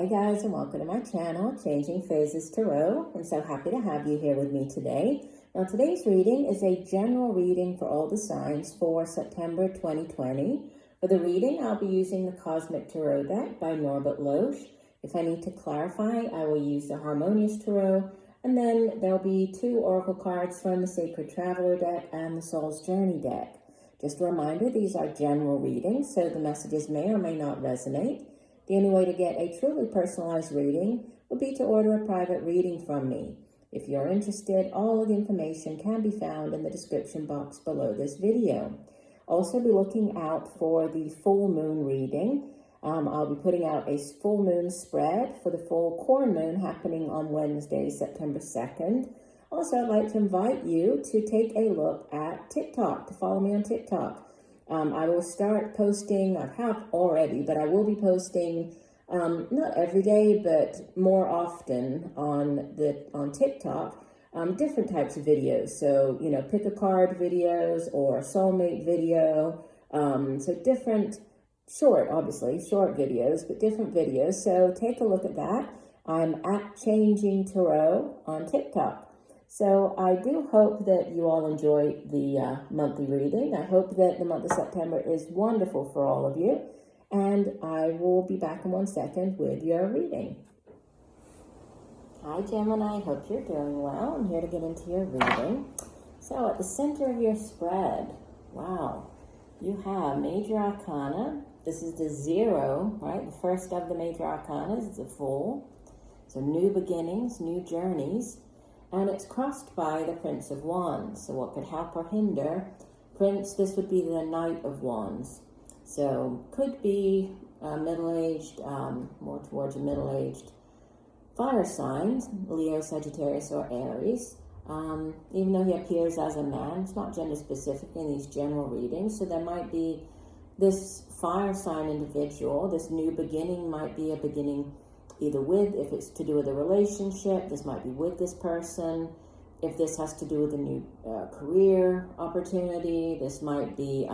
Hey guys, and welcome to my channel, Changing Phases Tarot. I'm so happy to have you here with me today. Now today's reading is a general reading for all the signs for September 2020. For the reading, I'll be using the Cosmic Tarot deck by Norbert Loesch. If I need to clarify, I will use the Harmonious Tarot, and then there'll be 2 oracle cards from the Sacred Traveler deck and the Soul's Journey deck. Just a reminder, these are general readings, so the messages may or may not resonate. The only way to get a truly personalized reading would be to order a private reading from me. If you're interested, all of the information can be found in the description box below this video. Also be looking out for the full moon reading. I'll be putting out a full moon spread for the full corn moon happening on Wednesday, September 2nd. Also, I'd like to invite you to take a look at TikTok, to follow me on TikTok. I will start posting, I have already, but I will be posting not every day, but more often on TikTok, different types of videos. So, pick a card videos or soulmate video. So different, short videos, but different videos. So take a look at that. I'm at Changing Tarot on TikTok. So I do hope that you all enjoy the monthly reading. I hope that the month of September is wonderful for all of you. And I will be back in 1 second with your reading. Hi, Gemini. Hope you're doing well. I'm here to get into your reading. So at the center of your spread, wow, you have Major Arcana. This is the 0, right? The first of the Major Arcanas is the Fool. So new beginnings, new journeys. And it's crossed by the Prince of Wands. So what could help or hinder? Prince, this would be the Knight of Wands. So could be middle-aged, more towards a middle-aged fire signs, Leo, Sagittarius, or Aries. Even though he appears as a man, it's not gender specific in these general readings. So there might be this fire sign individual, this new beginning might be a beginning either with, if it's to do with a relationship, this might be with this person. If this has to do with a new career opportunity, this might be,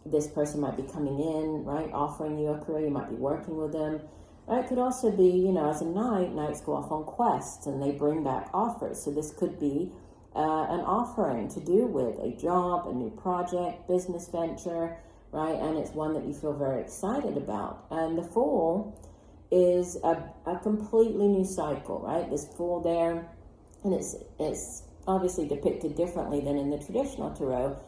this person might be coming in, right, offering you a career, you might be working with them. Or it could also be, as a knight, knights go off on quests and they bring back offers. So this could be an offering to do with a job, a new project, business venture, right? And it's one that you feel very excited about. And the Fool is a completely new cycle, right? This Fool there, and it's obviously depicted differently than in the traditional tarot.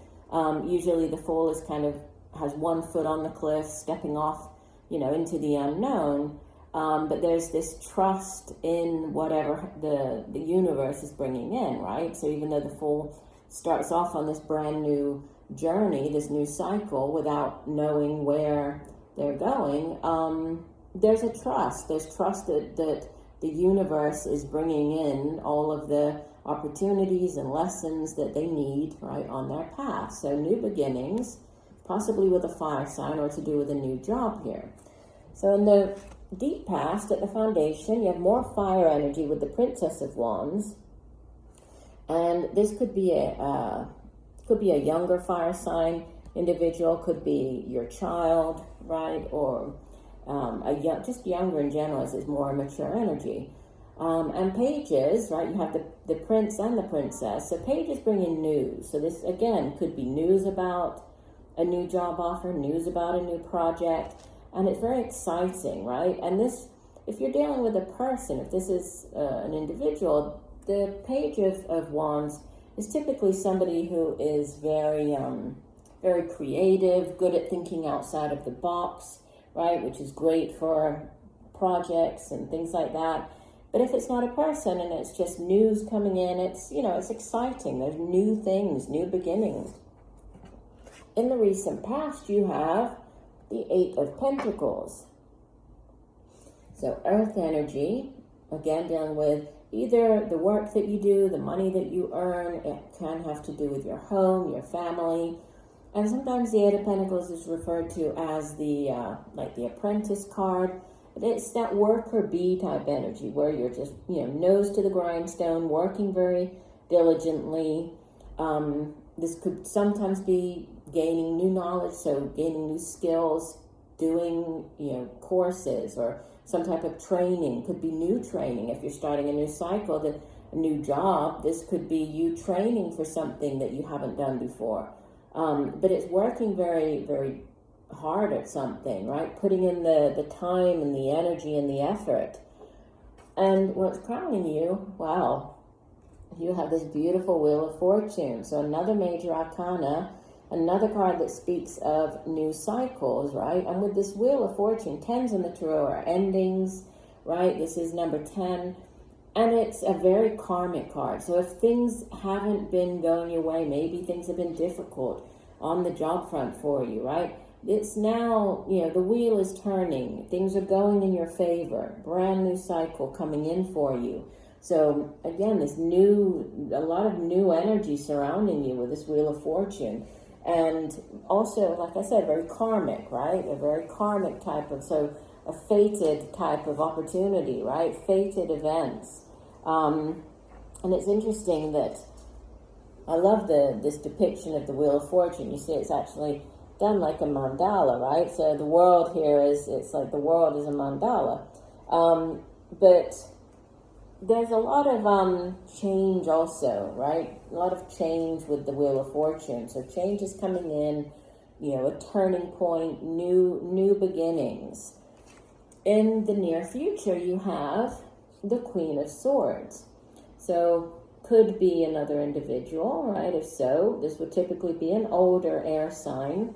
Usually the Fool is kind of has one foot on the cliff, stepping off, into the unknown. But there's this trust in whatever the universe is bringing in, right? So even though the Fool starts off on this brand new journey, this new cycle, without knowing where they're going, there's a trust. There's trust that the universe is bringing in all of the opportunities and lessons that they need, right, on their path. So new beginnings, possibly with a fire sign or to do with a new job here. So in the deep past, at the foundation, you have more fire energy with the Princess of Wands. And this could be a younger fire sign individual, could be your child, right, or just younger in general, as is more mature energy. And pages, right, you have the prince and the princess. So pages bring in news. So this, again, could be news about a new job offer, news about a new project. And it's very exciting, right? And this, if you're dealing with a person, if this is an individual, the Page of Wands is typically somebody who is very, very creative, good at thinking outside of the box, right? Which is great for projects and things like that. But if it's not a person and it's just news coming in, it's, it's exciting. There's new things, new beginnings. In the recent past, you have the 8 of Pentacles. So earth energy, again, dealing with either the work that you do, the money that you earn. It can have to do with your home, your family. And sometimes the 8 of Pentacles is referred to as the, like the Apprentice card. It's that worker bee type energy where you're just, nose to the grindstone, working very diligently. This could sometimes be gaining new knowledge, so gaining new skills, doing, courses or some type of training. Could be new training. If you're starting a new cycle, a new job, this could be you training for something that you haven't done before. But it's working very, very hard at something, right? Putting in the time and the energy and the effort. And what's crowning you, wow, you have this beautiful Wheel of Fortune. So another major arcana, another card that speaks of new cycles, right? And with this Wheel of Fortune, 10s in the tarot are endings, right? This is number 10. And it's a very karmic card. So if things haven't been going your way, maybe things have been difficult on the job front for you, right? It's now, the wheel is turning. Things are going in your favor. Brand new cycle coming in for you. So again, a lot of new energy surrounding you with this Wheel of Fortune. And also, like I said, very karmic, right? A very karmic type of, so a fated type of opportunity, right? Fated events. And it's interesting that I love this depiction of the Wheel of Fortune. You see, it's actually done like a mandala, right? So the world here it's like the world is a mandala. But there's a lot of change also, right? A lot of change with the Wheel of Fortune. So change is coming in, a turning point, new beginnings. In the near future, you have the Queen of Swords. So could be another individual, right? If so, this would typically be an older air sign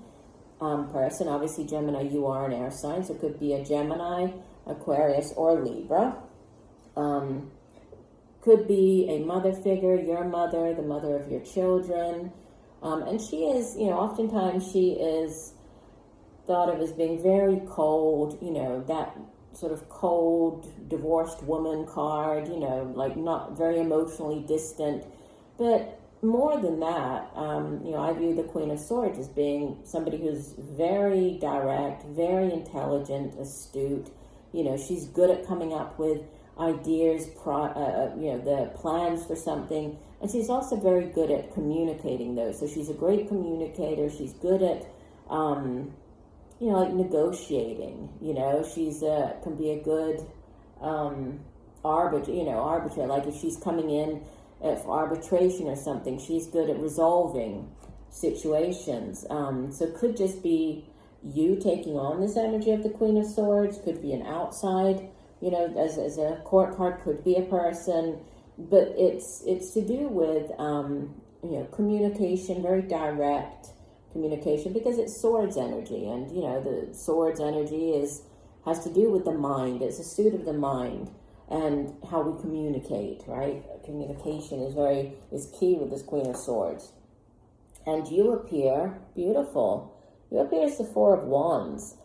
person. Obviously, Gemini, you are an air sign, so it could be a Gemini, Aquarius, or Libra. Could be a mother figure, your mother, the mother of your children. And she is, oftentimes she is thought of as being very cold, that sort of cold, divorced woman card, like not very emotionally distant. But more than that, I view the Queen of Swords as being somebody who's very direct, very intelligent, astute. She's good at coming up with ideas, the plans for something. And she's also very good at communicating those. So she's a great communicator. She's good at, like negotiating, she's can be a good arbiter, like if she's coming in for arbitration or something, she's good at resolving situations. So it could just be you taking on this energy of the Queen of Swords, could be an outside, as a court card, could be a person, but it's to do with, communication, very direct communication, because it's swords energy, and the swords energy has to do with the mind. It's a suit of the mind and how we communicate, right? Communication is key with this Queen of Swords. And you appear beautiful. You appear as the Four of Wands.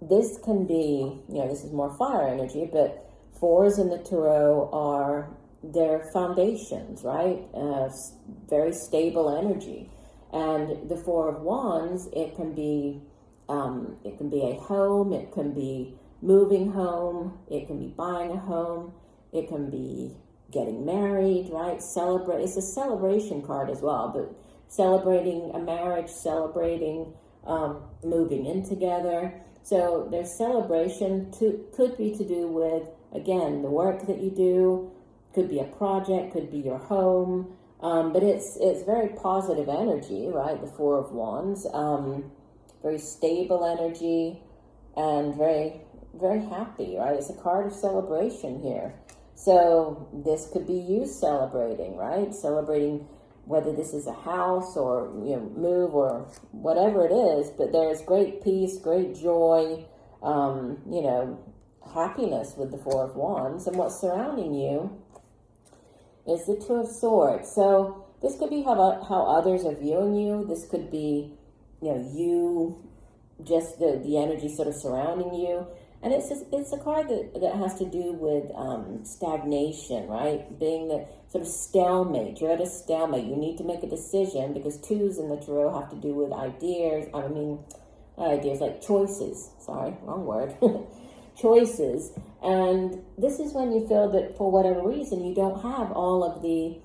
This can be, this is more fire energy, but fours in the tarot are their foundations, right? Very stable energy. And the Four of Wands, it can be a home, it can be moving home, it can be buying a home, it can be getting married, right? It's a celebration card as well, but celebrating a marriage, celebrating moving in together. So their celebration could be to do with, again, the work that you do, could be a project, could be your home. But it's very positive energy, right? The Four of Wands, very stable energy, and very, very happy, right? It's a card of celebration here. So this could be you celebrating, right? Celebrating whether this is a house or move or whatever it is. But there's great peace, great joy, happiness with the Four of Wands, and what's surrounding you is the Two of Swords. So this could be how others are viewing you. This could be, you, just the energy sort of surrounding you. And it's a card that has to do with stagnation, right? Being the sort of stalemate. You're at a stalemate. You need to make a decision, because twos in the tarot have to do with ideas. Ideas like choices. Sorry, wrong word. Choices. And this is when you feel that for whatever reason you don't have all of the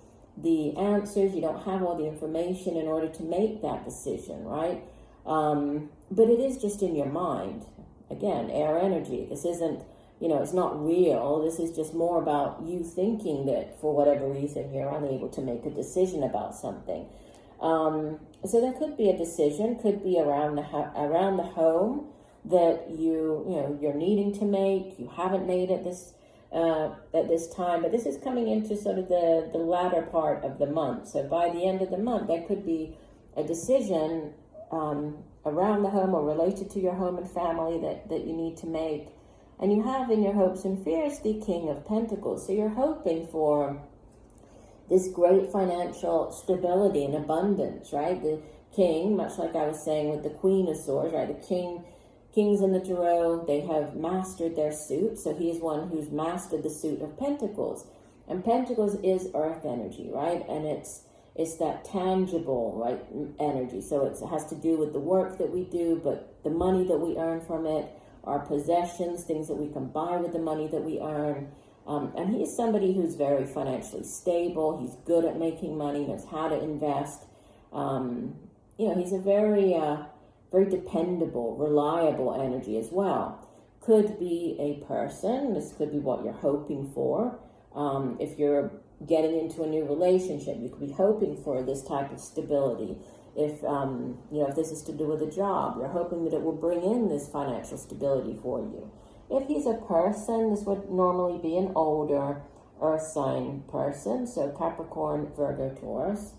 answers, you don't have all the information in order to make that decision, right? but it is just in your mind. Again, air energy. This isn't, it's not real. This is just more about you thinking that for whatever reason you're unable to make a decision about something. So there could be a decision, could be around the home that you're needing to make. You haven't made it at this time, but this is coming into sort of the latter part of the month. So by the end of the month, there could be a decision around the home or related to your home and family that you need to make. And you have in your hopes and fears the King of Pentacles. So you're hoping for this great financial stability and abundance, right? The King, much like I was saying with the Queen of Swords, right? The Kings in the Tarot, they have mastered their suit. So he is one who's mastered the suit of Pentacles. And Pentacles is earth energy, right? And it's that tangible, right, energy. So it has to do with the work that we do, but the money that we earn from it, our possessions, things that we can buy with the money that we earn. And he is somebody who's very financially stable. He's good at making money, knows how to invest. He's a very dependable, reliable energy as well. Could be a person. This could be what you're hoping for. If you're getting into a new relationship, you could be hoping for this type of stability. If if this is to do with a job, you're hoping that it will bring in this financial stability for you. If he's a person, this would normally be an older earth sign person, so Capricorn, Virgo, Taurus.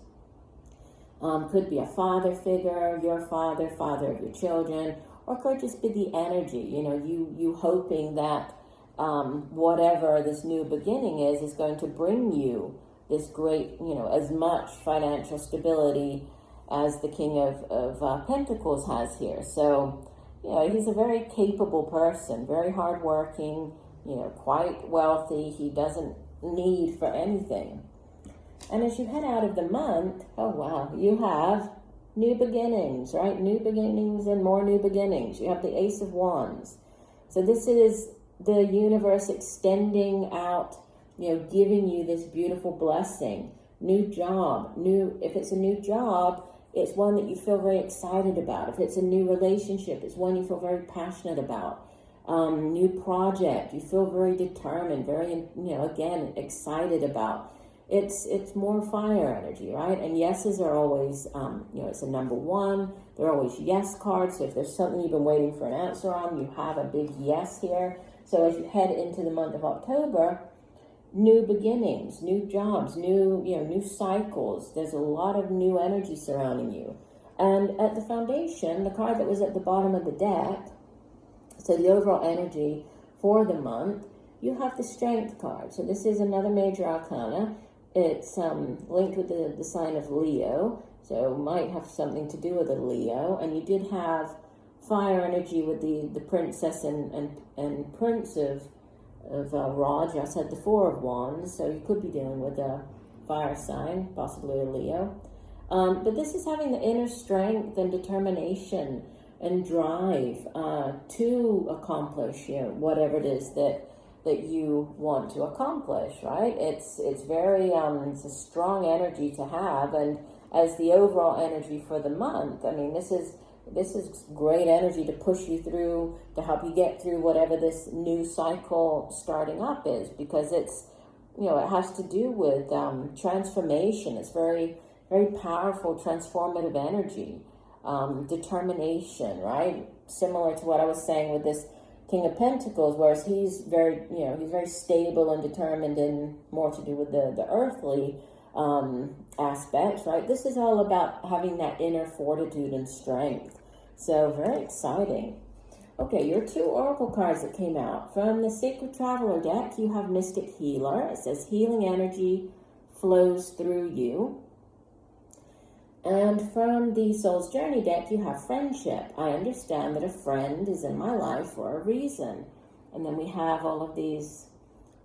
Could be a father figure, your father of your children, or could just be the energy, you hoping that whatever this new beginning is going to bring you this great, as much financial stability as the King of Pentacles has here. So, he's a very capable person, very hardworking, quite wealthy. He doesn't need for anything. And as you head out of the month, oh wow, you have new beginnings, right? New beginnings and more new beginnings. You have the Ace of Wands. So this is the universe extending out, giving you this beautiful blessing. New job, if it's a new job, it's one that you feel very excited about. If it's a new relationship, it's one you feel very passionate about. New project, you feel very determined, very, again, excited about. It's more fire energy, right? And yeses are always, it's a number one. They're always yes cards. So if there's something you've been waiting for an answer on, you have a big yes here. So as you head into the month of October, new beginnings, new jobs, new cycles. There's a lot of new energy surrounding you. And at the foundation, the card that was at the bottom of the deck, so the overall energy for the month, you have the Strength card. So this is another major arcana. It's linked with the sign of Leo, so might have something to do with a Leo. And you did have fire energy with the Princess and Prince of Raj. I said the Four of Wands, so you could be dealing with a fire sign, possibly a Leo. But this is having the inner strength and determination and drive to accomplish whatever it is that you want to accomplish, right? It's very it's a strong energy to have, and as the overall energy for the month, I mean, this is great energy to push you through, to help you get through whatever this new cycle starting up is, because it's, it has to do with transformation. It's very, very powerful, transformative energy, determination, right? Similar to what I was saying with this King of Pentacles, whereas he's very, he's very stable and determined, and more to do with the earthly aspects, right? This is all about having that inner fortitude and strength. So very exciting. Okay, your two oracle cards that came out. From the Sacred Traveler deck, you have Mystic Healer. It says healing energy flows through you. And from the Soul's Journey deck, you have Friendship. I understand that a friend is in my life for a reason. And then we have all of these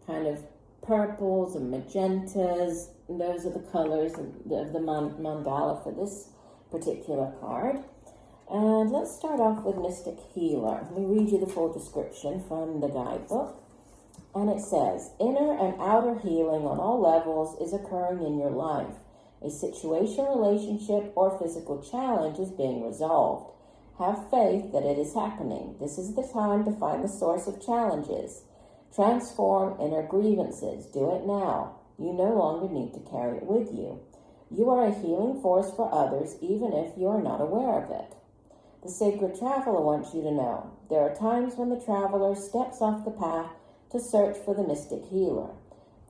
kind of purples and magentas. And those are the colors of the mandala for this particular card. And let's start off with Mystic Healer. Let me read you the full description from the guidebook. And it says, inner and outer healing on all levels is occurring in your life. A situation, relationship, or physical challenge is being resolved. Have faith that it is happening. This is the time to find the source of challenges. Transform inner grievances. Do it now. You no longer need to carry it with you. You are a healing force for others, even if you are not aware of it. The sacred traveler wants you to know there are times when the traveler steps off the path to search for the mystic healer.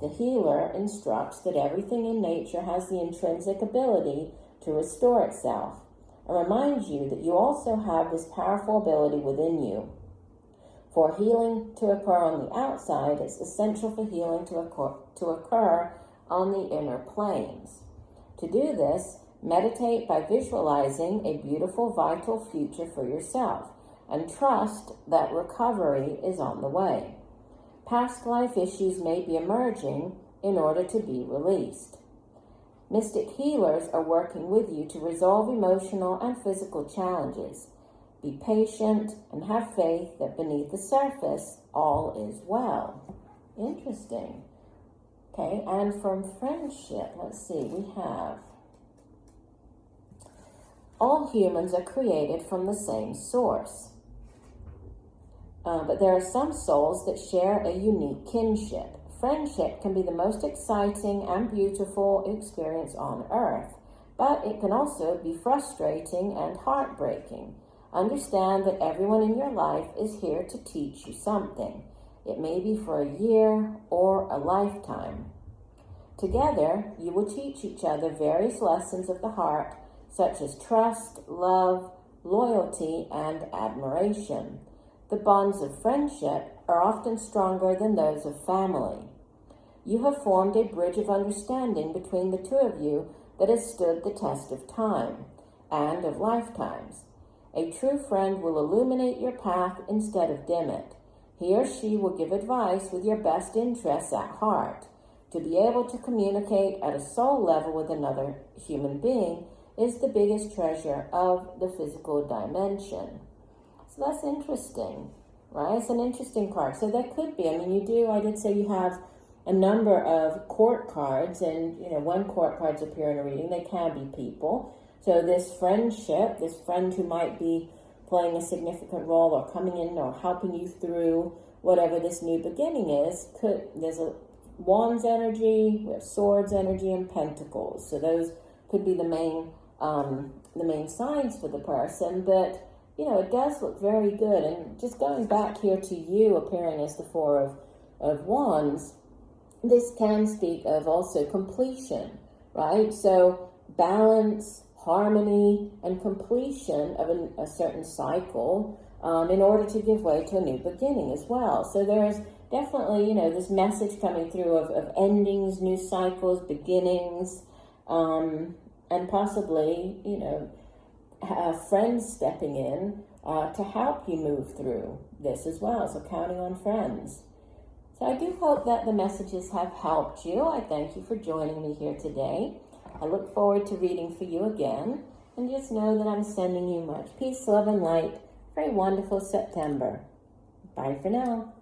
The healer instructs that everything in nature has the intrinsic ability to restore itself, and reminds you that you also have this powerful ability within you. For healing to occur on the outside, it's essential for healing to occur on the inner planes. To do this, meditate by visualizing a beautiful, vital future for yourself, and trust that recovery is on the way. Past life issues may be emerging in order to be released. Mystic healers are working with you to resolve emotional and physical challenges. Be patient and have faith that beneath the surface, all is well. Interesting. Okay, and from friendship, let's see, we have all humans are created from the same source. But there are some souls that share a unique kinship. Friendship can be the most exciting and beautiful experience on earth, but it can also be frustrating and heartbreaking. Understand that everyone in your life is here to teach you something. It may be for a year or a lifetime. Together, you will teach each other various lessons of the heart, such as trust, love, loyalty, and admiration. The bonds of friendship are often stronger than those of family. You have formed a bridge of understanding between the two of you that has stood the test of time and of lifetimes. A true friend will illuminate your path instead of dim it. He or she will give advice with your best interests at heart. To be able to communicate at a soul level with another human being is the biggest treasure of the physical dimension. So that's interesting, right? It's an interesting card. So that could be, I did say you have a number of court cards, and, when court cards appear in a reading, they can be people. So this friendship, this friend who might be playing a significant role or coming in or helping you through whatever this new beginning is, there's a Wands energy, we have Swords energy, and Pentacles. So those could be the main signs for the person, but it does look very good. And just going back here to you appearing as the Four of Wands, this can speak of also completion, right? So balance, harmony, and completion of a certain cycle in order to give way to a new beginning as well. So there's definitely, this message coming through of endings, new cycles, beginnings, and possibly, friends stepping in to help you move through this as well. So counting on friends. So I do hope that the messages have helped you. I thank you for joining me here today. I look forward to reading for you again. And just know that I'm sending you much peace, love, and light for a wonderful September. Bye for now.